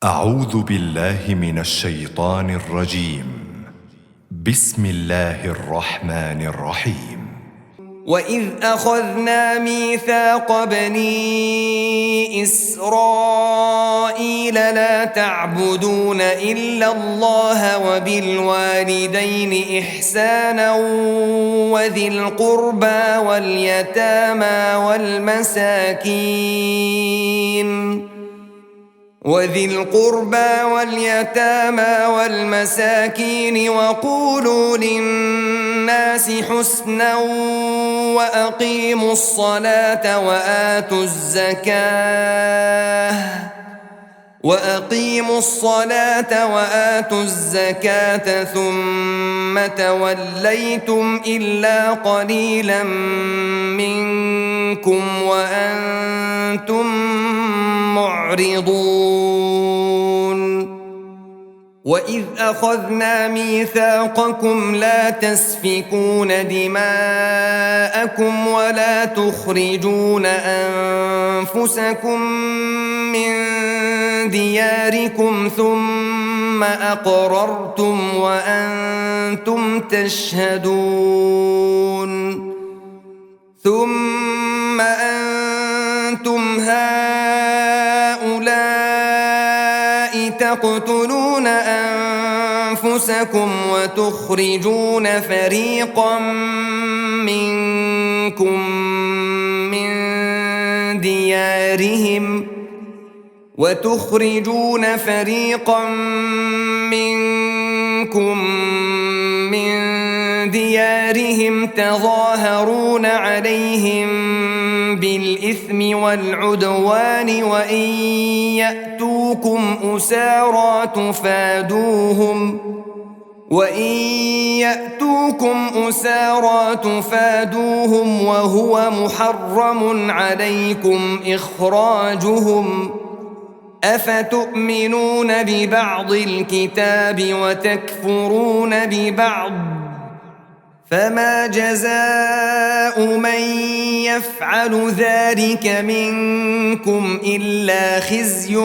أعوذ بالله من الشيطان الرجيم. بسم الله الرحمن الرحيم. وإذ أخذنا ميثاق بني إسرائيل لا تعبدون إلا الله وبالوالدين إحسانا وذي القربى واليتامى والمساكين وقولوا للناس حسنا وأقيموا الصلاة وآتوا الزكاة ثم توليتم إلا قليلا منكم وأنتم معرضون. وإذ أخذنا ميثاقكم لا تسفكون دماءكم ولا تخرجون أنفسكم من دياركم ثم أقررتم وأنتم تشهدون. ثم أنتم هؤلاء تقتلون أنفسكم وتخرجون فريقا منكم من ديارهم تظاهرون عليهم بالإثم والعدوان وإن يأتوكم أسارى تفادوهم وهو محرم عليكم إخراجهم. أفتؤمنون ببعض الكتاب وتكفرون ببعض؟ فما جزاء من يفعل ذلك منكم إلا خزي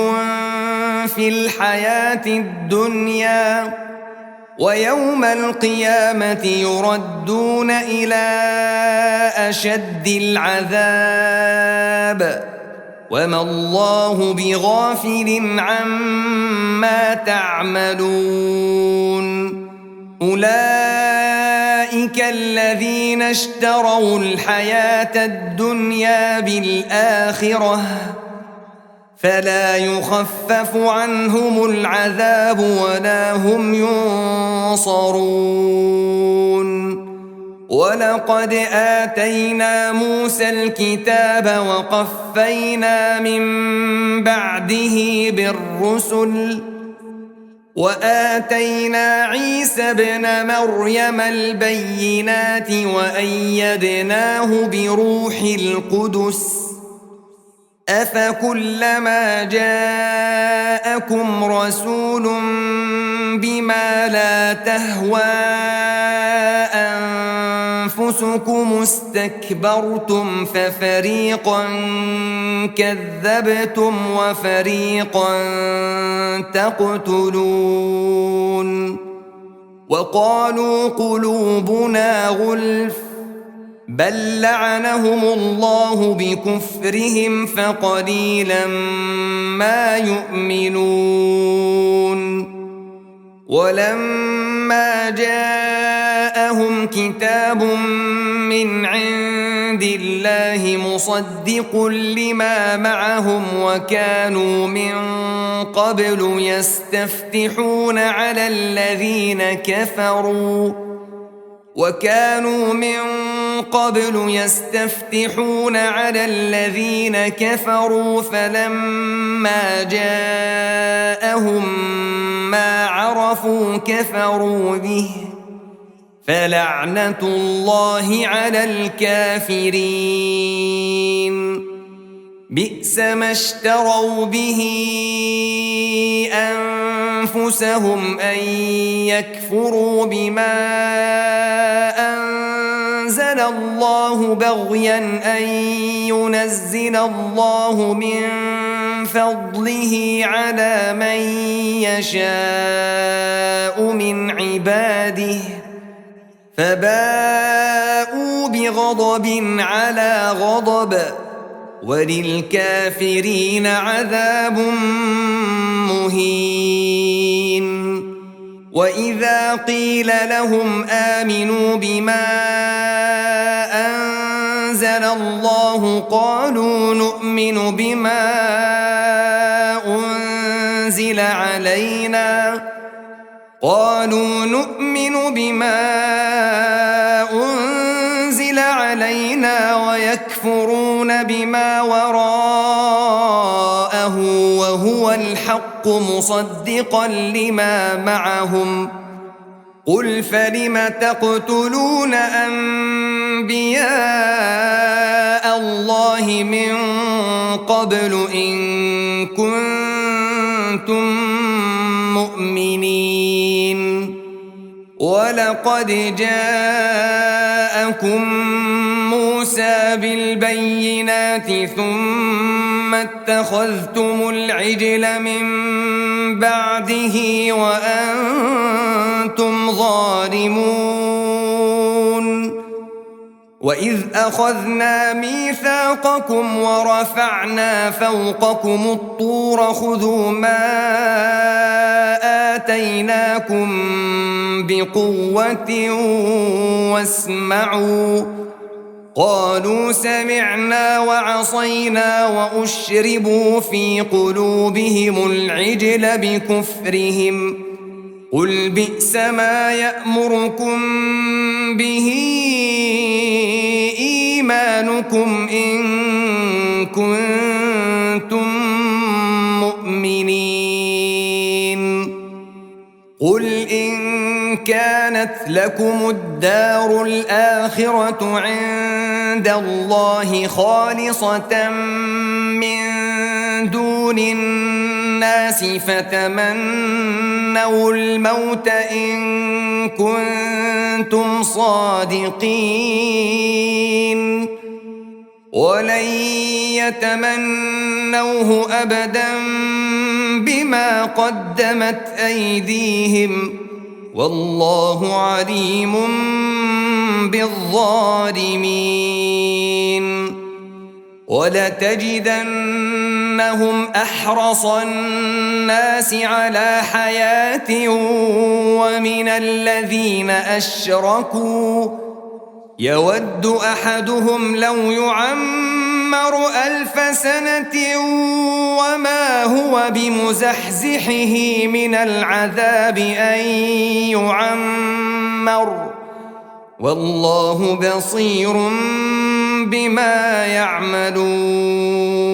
في الحياة الدنيا ويوم القيامة يردون إلى أشد العذاب وما الله بغافل عما تعملون. أولئك الذين اشتروا الحياة الدنيا بالآخرة فلا يخفف عنهم العذاب ولا هم ينصرون. ولقد آتينا موسى الكتاب وقفينا من بعده بالرسل وآتينا عيسى ابن مريم البينات وأيدناه بروح القدس. أفكلما جاءكم رسول بما لا تهوى أنفسكم استكبرتم ففريقا كذبتم وفريقا تقتلون. وقالوا قلوبنا غلف بل لعنهم الله بكفرهم فقليلا ما يؤمنون. ولما جاءهم كتاب من عند الله مصدق لما معهم وكانوا من قبل يستفتحون على الذين كفروا فلما جاءهم ما عرفوا كفروا به فلعنة الله على الكافرين. بئس ما اشتروا به أنفسهم أن يكفروا بما أنزل الله بغيا أن ينزل الله من فضله على من يشاء من عباده فباءوا بغضب على غضب وللكافرين عذاب مهين. وإذا قيل لهم آمنوا بما أنزل الله قالوا نؤمن بما أنزل علينا ويكفرون بما وراءه وهو الحق مصدقا لما معهم. قل فلم تقتلون أنبياء الله من قبل إن كنتم مؤمنين. ولقد جاءكم موسى بالبينات ثم اتخذتم العجل من بعده وأنتم ظالمون. وإذ أخذنا ميثاقكم ورفعنا فوقكم الطور خذوا ما آتيناكم بقوة واسمعوا. قالوا سمعنا وعصينا وأشربوا في قلوبهم العجل بكفرهم. قل بئس ما يأمركم به إيمانكم إن كنتم مؤمنين. قل إن كانت لكم الدار الآخرة عند الله خالصة من دون الناس فتمنوا الموت إن كنتم صادقين. ولن يتمنوه أبدا بما قدمت أيديهم والله عليم بالظالمين. ولتجدنهم أحرص الناس على حياة ومن الذين أشركوا يود أحدهم لو يعمر 1000 سنة وما هو بمزحزحه من العذاب أن يعمر والله بصير بما يعملون.